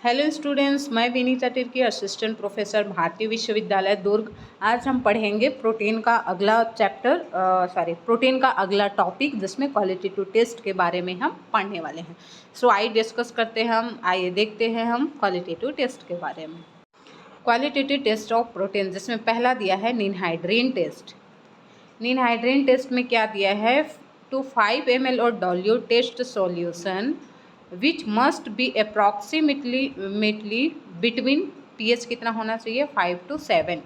Hello students, मैं Vinita Tirkey, assistant professor, भारतीय विश्वविद्यालय दुर्ग। आज हम पढ़ेंगे प्रोटीन का अगला प्रोटीन का अगला टॉपिक, जिसमें क्वालिटेटिव टेस्ट के बारे में हम पढ़ने वाले हैं। सो आइए डिस्कस करते हैं आइए देखते हैं हम क्वालिटेटिव टेस्ट के बारे में। क्वालिटेटिव टेस्ट ऑफ प्रोटीन, जिसमें पहला दिया है निनहाइड्रीन टेस्ट। निनहाइड्रीन टेस्ट में क्या दिया है? टू 5 ml और dilute test solution which must be approximately between, pH कितना होना चाहिए? 5 to 7।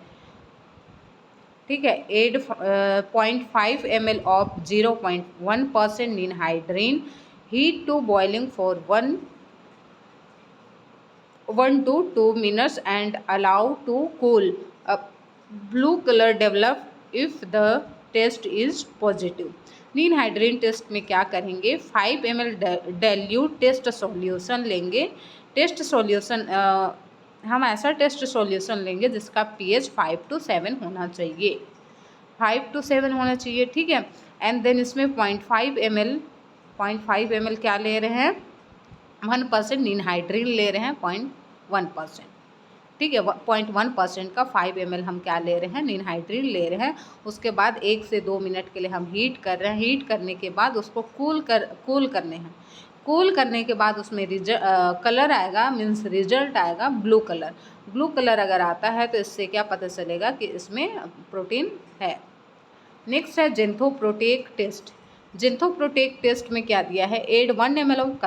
ठीक है। Add 0.5 ml of 0.1% ninhydrin, heat to boiling for 1 to 2 minutes and allow to cool. A blue color develop if the test is positive. Ninhydrin test में क्या करेंगे? 5 ml dilute test solution लेंगे। Test solution हम ऐसा test solution लेंगे जिसका pH 5 to 7 होना चाहिए, 5 to 7 होना चाहिए। ठीक है। एंड देन इसमें 0.5 ml क्या ले रहे हैं? 1% निनहाइड्रीन ले रहे हैं, 0.1%। ठीक है। 0.1% का 5 ml हम क्या ले रहे हैं? निनहाइड्रीन ले रहे हैं। उसके बाद 1 से 2 मिनट के लिए हम हीट कर रहे हैं। हीट करने के बाद उसको कूल करने हैं। कूल करने के बाद उसमें कलर आएगा, मीन्स रिजल्ट आएगा ब्लू कलर। ब्लू कलर अगर आता है तो इससे क्या पता चलेगा कि इसमें प्रोटीन है। नेक्स्ट है जेंथोप्रोटेक टेस्ट। जेंथोप्रोटेक टेस्ट में क्या दिया है? Add 1 ml of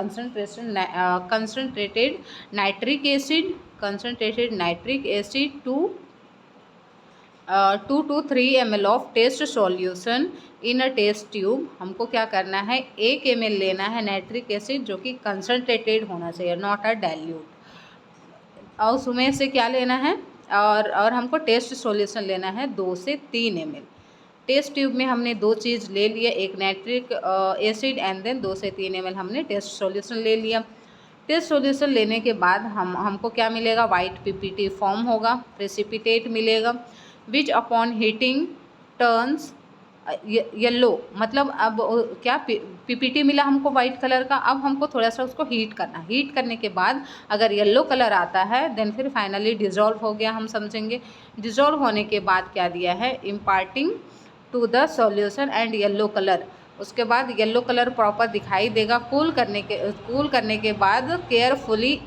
concentrated nitric acid to 2 to 3 ml of test solution in a test tube. हमको क्या करना है? 1 ml लेना है नाइट्रिक एसिड, जो कि कंसनट्रेटेड होना चाहिए, नॉट अ डाइल्यूट। और उसमें से क्या लेना है? और हमको टेस्ट सॉल्यूशन लेना है 2 से 3 ml। टेस्ट ट्यूब में हमने 2 चीज़ ले लिया, एक नाइट्रिक एसिड एंड देन 2 से 3 ml हमने टेस्ट सॉल्यूशन ले लिया। टेस्ट सॉल्यूशन लेने के बाद हमको क्या मिलेगा? वाइट पीपीटी फॉर्म होगा, प्रेसिपिटेट मिलेगा, विच अपॉन हीटिंग टर्न्स येलो। मतलब अब क्या पीपीटी मिला हमको वाइट कलर का। अब हमको थोड़ा सा उसको हीट करना। हीट करने के बाद अगर येलो कलर आता है देन फिर फाइनली डिज़ोल्व हो गया, हम समझेंगे। डिज़ोल्व होने के बाद क्या दिया है? Imparting to the solution and yellow colour. उसके बाद येलो कलर प्रॉपर दिखाई देगा। कूल करने के बाद केयरफुली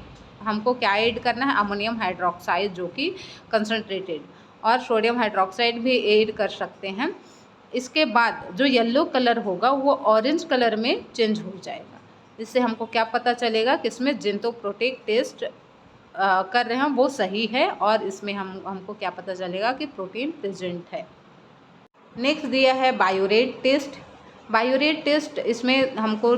हमको क्या ऐड करना है? अमोनियम हाइड्रोक्साइड, जो कि कंसनट्रेटेड, और सोडियम हाइड्रोक्साइड भी ऐड कर सकते हैं। इसके बाद जो येलो कलर होगा वो ऑरेंज कलर में चेंज हो जाएगा। इससे हमको क्या पता चलेगा कि इसमें जेंथोप्रोटेक टेस्ट कर रहे हैं वो सही है, और इसमें हमको क्या पता चलेगा कि प्रोटीन प्रेजेंट है। नेक्स्ट दिया है बायोरेट टेस्ट। बायोरेट टेस्ट, इसमें हमको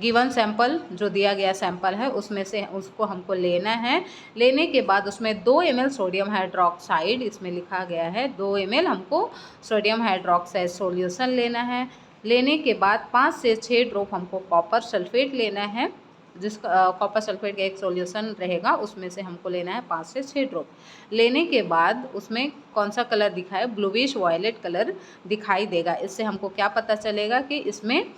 गिवन सैंपल, जो दिया गया सैंपल है उसमें से उसको हमको लेना है। लेने के बाद उसमें 2 ml सोडियम हाइड्रोक्साइड, इसमें लिखा गया है 2 ml हमको सोडियम हाइड्रोक्साइड सॉल्यूशन लेना है। लेने के बाद 5 से 6 ड्रॉप हमको कॉपर सल्फेट लेना है, जिसका कॉपर सल्फेट का एक सॉल्यूशन रहेगा, उसमें से हमको लेना है 5 से 6 ड्रॉप। लेने के बाद उसमें कौन सा कलर दिखा है? ब्लूइश वायलेट कलर दिखाई देगा। इससे हमको क्या पता चलेगा कि इसमें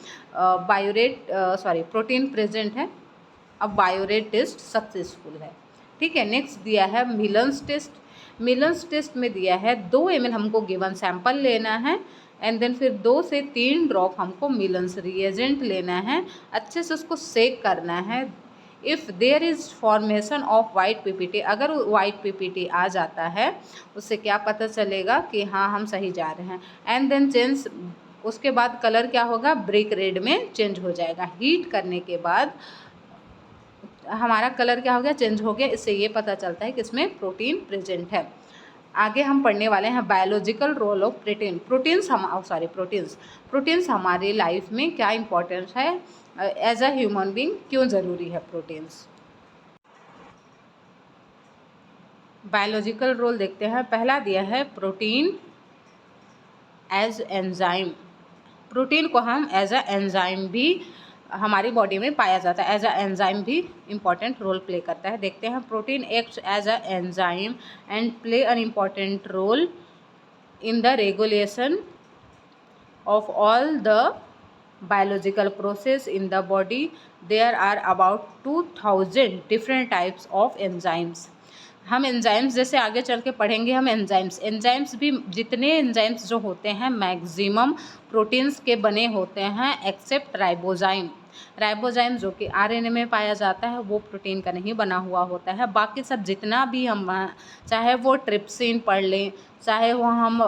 प्रोटीन प्रेजेंट है। अब बायोरेट टेस्ट सक्सेसफुल है। ठीक है। नेक्स्ट दिया है मिलन्स टेस्ट। मिलन्स टेस्ट में दिया है 2 ml हमको गिवन सैंपल लेना है, एंड देन फिर 2 से 3 ड्रॉप हमको मिलन्स रिएजेंट लेना है। अच्छे से उसको सेक करना है। If there is formation of white PPT, अगर वाइट पीपीटी आ जाता है उससे क्या पता चलेगा कि हाँ हम सही जा रहे हैं। एंड देन चेंज, उसके बाद कलर क्या होगा? ब्रिक रेड में चेंज हो जाएगा। हीट करने के बाद हमारा कलर क्या हो गया? चेंज हो गया। इससे ये पता चलता है कि इसमें प्रोटीन प्रेजेंट है। आगे हम पढ़ने वाले हैं बायोलॉजिकल रोल ऑफ प्रोटीन्स हमारी लाइफ में क्या इम्पोर्टेंस है, एज अ ह्यूमन बीइंग क्यों ज़रूरी है प्रोटीन्स। बायोलॉजिकल रोल देखते हैं। पहला दिया है प्रोटीन एज एंजाइम। प्रोटीन को हम एज अ एंजाइम भी हमारी बॉडी में पाया जाता है, एज अ एंजाइम भी इम्पॉर्टेंट रोल प्ले करता है। देखते हैं। Protein acts as a enzyme and play an important role in the regulation of all the biological process in the body. There are about 2000 different types of enzymes. हम enzymes जैसे आगे चल के पढ़ेंगे, हम एंजाइम्स भी जितने एंजाइम्स जो होते हैं मैक्सिमम प्रोटीन्स के बने होते हैं एक्सेप्ट राइबोजाइम जो कि आरएनए में पाया जाता है, वो प्रोटीन का नहीं बना हुआ होता है। बाकी सब जितना भी हम चाहे वो ट्रिप्सिन पढ़ लें, चाहे वो हम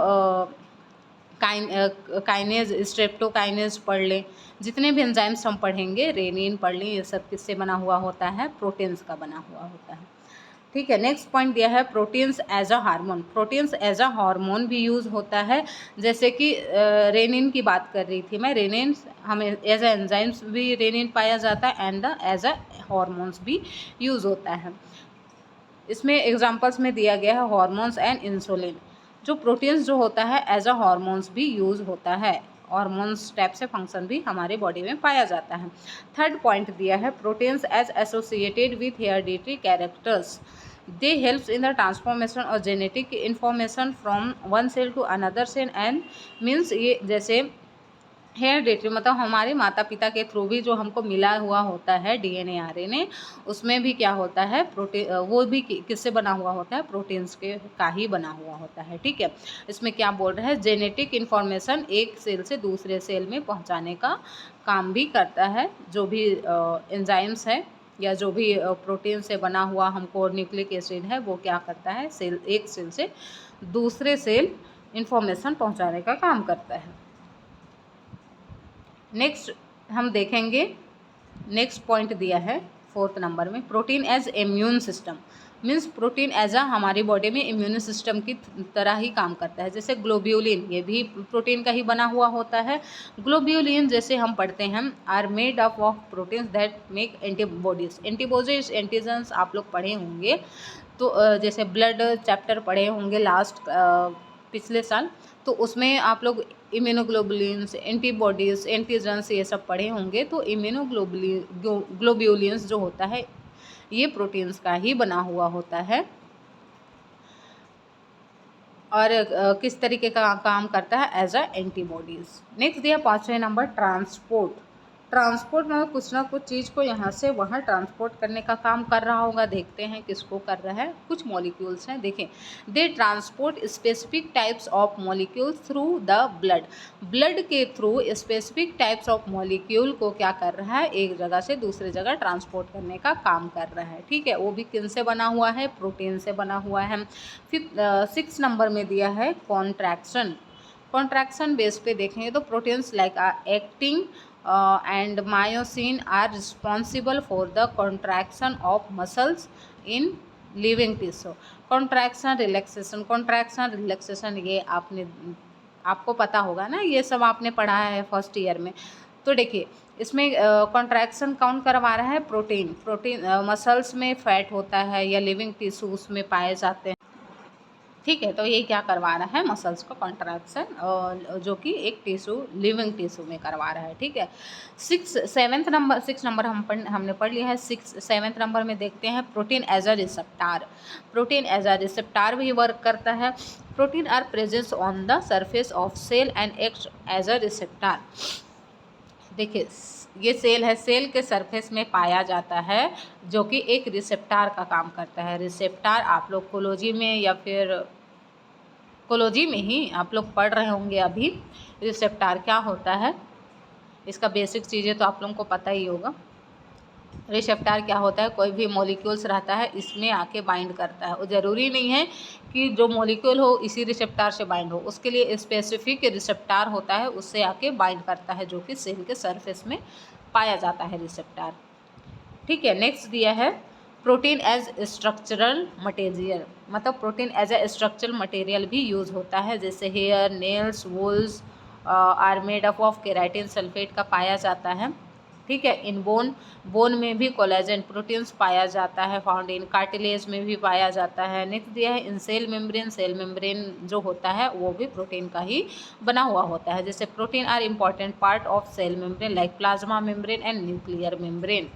काइनेज स्ट्रेप्टोकाइनेज पढ़ लें, जितने भी एंजाइम्स हम पढ़ेंगे, रेनिन पढ़ लें, ये सब किससे बना हुआ होता है? प्रोटीन्स का बना हुआ होता है। ठीक है, नेक्स्ट पॉइंट दिया है proteins as a hormone. Proteins as a hormone भी यूज़ होता है, जैसे कि रेनिन की बात कर रही थी मैं। रेनिन हमें एज अ एंजाइम्स भी रेनिन पाया जाता है एंड एज अ हार्मोन्स भी यूज़ होता है। इसमें एग्जांपल्स में दिया गया है हार्मोन्स एंड इंसुलिन। जो प्रोटीन्स जो होता है एज अ हार्मोन्स भी यूज़ होता है, हार्मोन्स टाइप से फंक्शन भी हमारे बॉडी में पाया जाता है। थर्ड पॉइंट दिया है proteins as associated with hereditary characters. They helps in the transformation और genetic information from one cell to another cell and means ये जैसे हेरिडिटरी मतलब हमारे माता पिता के थ्रू भी जो हमको मिला हुआ होता है डीएनए आरएनए, उसमें भी क्या होता है प्रोटीन, वो भी किससे बना हुआ होता है? प्रोटीन्स के का ही बना हुआ होता है। ठीक है, इसमें क्या बोल रहा है? जेनेटिक इन्फॉर्मेशन एक सेल से दूसरे सेल में पहुंचाने का काम भी करता है। जो भी एंजाइम्स है या जो भी प्रोटीन से बना हुआ हमको न्यूक्लिक एसिड है, वो क्या करता है? सेल एक सेल से दूसरे सेल इन्फॉर्मेशन पहुँचाने का काम करता है। नेक्स्ट हम देखेंगे, नेक्स्ट पॉइंट दिया है फोर्थ नंबर में protein as immune system. Means protein as a हमारी बॉडी में इम्यून सिस्टम की तरह ही काम करता है। जैसे ग्लोब्यूलिन, ये भी प्रोटीन का ही बना हुआ होता है। ग्लोब्यूलिन जैसे हम पढ़ते हैं are made up of proteins that make antibodies antigens आप लोग पढ़े होंगे। तो जैसे ब्लड चैप्टर पढ़े होंगे लास्ट पिछले साल, तो उसमें आप लोग इम्यूनोग्लोबुलिन्स, एंटीबॉडीज़, एंटीजन्स ये सब पढ़े होंगे। तो ग्लोब्यूलिन्स जो होता है ये प्रोटीन्स का ही बना हुआ होता है। और किस तरीके का काम करता है? एज अ एंटीबॉडीज़। नेक्स्ट दिया 5वें नंबर ट्रांसपोर्ट। ट्रांसपोर्ट मतलब कुछ ना कुछ चीज़ को यहाँ से वहाँ ट्रांसपोर्ट करने का काम कर रहा होगा। देखते हैं किसको कर रहा है। कुछ मॉलिक्यूल्स हैं, देखें। They transport specific types of molecules through the blood. Blood के through specific types of molecule को क्या कर रहा है? एक जगह से दूसरे जगह ट्रांसपोर्ट करने का काम कर रहा है। ठीक है, वो भी किन से बना हुआ है? प्रोटीन से बना हुआ है। फिर 6 नंबर में दिया है कॉन्ट्रैक्शन। कॉन्ट्रैक्शन बेस पे देखेंगे तो proteins like actin and myosin are responsible for the contraction of muscles in living tissue. contraction relaxation ये आपको पता होगा ना, ये सब आपने पढ़ा है फर्स्ट ईयर में। तो देखिए इसमें कॉन्ट्रैक्शन कौन करवा रहा है? प्रोटीन मसल्स में फैट होता है या लिविंग टिश्यूज में पाए जाते हैं। ठीक है, तो ये क्या करवा रहा है? मसल्स को कॉन्ट्रैक्शन, जो कि एक टिश्यू लिविंग टिश्यू में करवा रहा है। ठीक है, 6 नंबर हमने पढ़ लिया है। 7 नंबर में देखते हैं protein as a receptor. Protein as a receptor भी वर्क करता है। Protein are presence on the surface of cell and act as a receptor. देखिए ये सेल है, सेल के सरफेस में पाया जाता है, जो कि एक रिसेप्टार का काम करता है। रिसेप्टार आप लोग कोलॉजी में या फिर कोलॉजी में ही आप लोग पढ़ रहे होंगे अभी। रिसेप्टार क्या होता है, इसका बेसिक चीज़ें तो आप लोगों को पता ही होगा। रिसेप्टार क्या होता है? कोई भी मॉलिक्यूल्स रहता है इसमें आके बाइंड करता है। और ज़रूरी नहीं है कि जो मॉलिक्यूल हो इसी रिसेप्टार से बाइंड हो, उसके लिए स्पेसिफिक रिसेप्टार होता है, उससे आके बाइंड करता है, जो कि सेल के सरफेस में पाया जाता है रिसेप्टार। ठीक है, नेक्स्ट दिया है प्रोटीन एज स्ट्रक्चरल मटेरियल। मतलब protein as a structural material भी यूज़ होता है। जैसे hair, nails, wools are made up of keratin sulphate का पाया जाता है। ठीक है, इन बोन में भी कोलेजन प्रोटीन्स पाया जाता है। फाउंड इन कार्टिलेज में भी पाया जाता है। नेक्स्ट दिया है इन सेल मेम्ब्रेन जो होता है वो भी प्रोटीन का ही बना हुआ होता है। जैसे protein are important part of cell membrane like plasma membrane and nuclear membrane.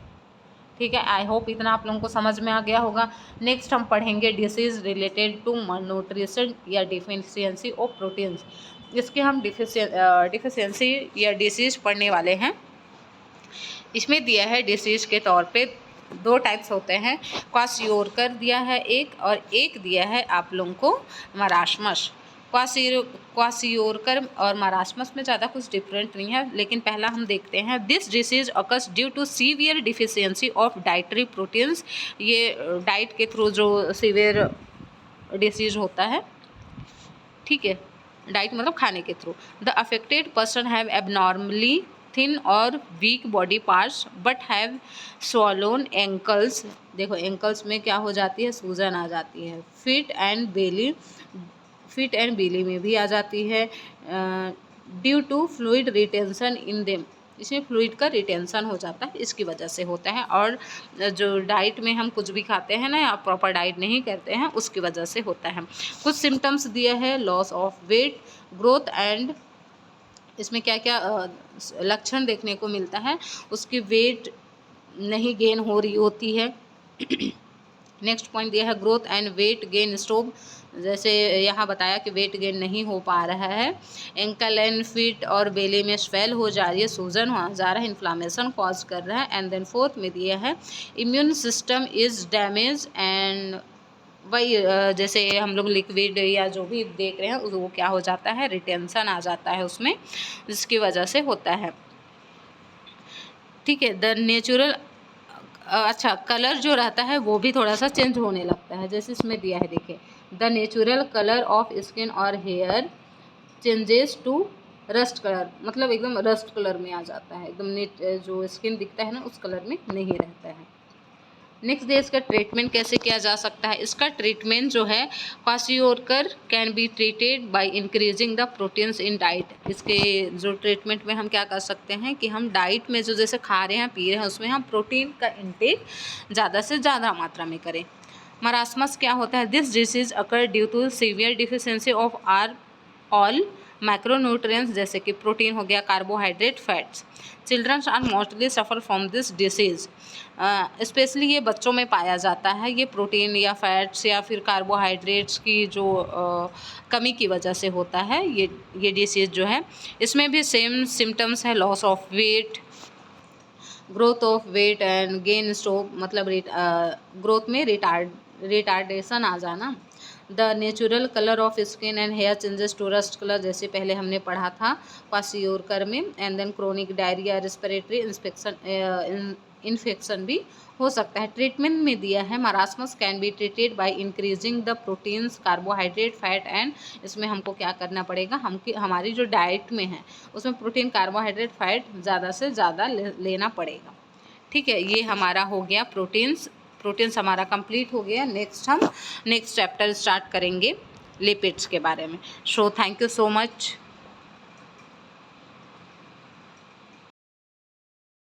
ठीक है, आई होप इतना आप लोगों को समझ में आ गया होगा। नेक्स्ट हम पढ़ेंगे डिसीज़ रिलेटेड टू malnutrition या डिफिशियंसी ऑफ प्रोटीन्स। इसके हम डिफिशियंसी या डिसीज़ पढ़ने वाले हैं। इसमें दिया है डिसीज़ के तौर पे 2 टाइप्स होते हैं, क्वाशियोरकर दिया है एक, और एक दिया है आप लोगों को मरास्मस। क्वाशियोरकर और मरास्मस में ज़्यादा कुछ डिफरेंट नहीं है, लेकिन पहला हम देखते हैं। This disease occurs due to severe deficiency of dietary proteins. ये डाइट के थ्रू जो सीवियर डिसीज़ होता है, ठीक है, डाइट मतलब खाने के थ्रू। The affected person have abnormally thin और weak body parts but have swollen ankles. देखो एंकल्स में क्या हो जाती है, सूजन आ जाती है। फिट एंड बेली में भी आ जाती है। Due to fluid retention in them, इसमें फ्लूइड का रिटेंशन हो जाता है, इसकी वजह से होता है। और जो डाइट में हम कुछ भी खाते हैं ना, या प्रॉपर डाइट नहीं करते हैं, उसकी वजह से होता है। कुछ सिम्टम्स दिया है, loss of weight, growth and, इसमें क्या क्या लक्षण देखने को मिलता है, उसकी वेट नहीं गेन हो रही होती है। नेक्स्ट पॉइंट दिया है growth and weight gain stop, जैसे यहाँ बताया कि वेट गेन नहीं हो पा रहा है। एंकल एंड फीट और बेली में स्वेल हो जा रही है, सूजन हो जा रहा है, इन्फ्लामेशन कॉज कर रहा है। एंड देन फोर्थ में दिया है immune system is damage and, वही जैसे हम लोग लिक्विड या जो भी देख रहे हैं वो क्या हो जाता है, रिटेंशन आ जाता है उसमें, जिसकी वजह से होता है। ठीक है, द नेचुरल, अच्छा कलर जो रहता है वो भी थोड़ा सा चेंज होने लगता है, जैसे इसमें दिया है, देखिए the natural colour of skin और hair changes to rust colour, मतलब एकदम रस्ट कलर में आ जाता है, एकदम जो स्किन दिखता है ना उस कलर में नहीं रहता है। नेक्स्ट डे इसका ट्रीटमेंट कैसे किया जा सकता है। इसका ट्रीटमेंट जो है, kwashiorkor can be treated by increasing the proteins in diet. इसके जो ट्रीटमेंट में हम क्या कर सकते हैं कि हम डाइट में जो जैसे खा रहे हैं पी रहे हैं उसमें हम प्रोटीन का इंटेक ज़्यादा से ज़्यादा मात्रा में करें। मरास्मस क्या होता है, this disease occur due to severe deficiency of are all macronutrients, जैसे कि प्रोटीन हो गया, carbohydrate, fats. Children are mostly suffer from this disease, specially ये बच्चों में पाया जाता है। ये प्रोटीन या फैट्स या फिर कार्बोहाइड्रेट्स की जो कमी की वजह से होता है ये डिसीज़ जो है। इसमें भी सेम सिम्टम्स है, loss of weight, growth of weight and gain stop, मतलब ग्रोथ में रिटार्डेशन आ जाना। The natural colour of skin and hair changes to rust colour, जैसे पहले हमने पढ़ा था क्वाशियोरकर में। And then chronic diarrhoea, respiratory infection भी हो सकता है। ट्रीटमेंट में दिया है marasmus can be treated by increasing the proteins, carbohydrate, fat and, इसमें हमको क्या करना पड़ेगा, हमारी जो डाइट में है उसमें प्रोटीन, कार्बोहाइड्रेट, फैट ज़्यादा से ज़्यादा लेना पड़ेगा। ठीक है, ये हमारा हो गया प्रोटीन्स हमारा कंप्लीट हो गया। नेक्स्ट चैप्टर स्टार्ट करेंगे लिपिड्स के बारे में। So thank you so much.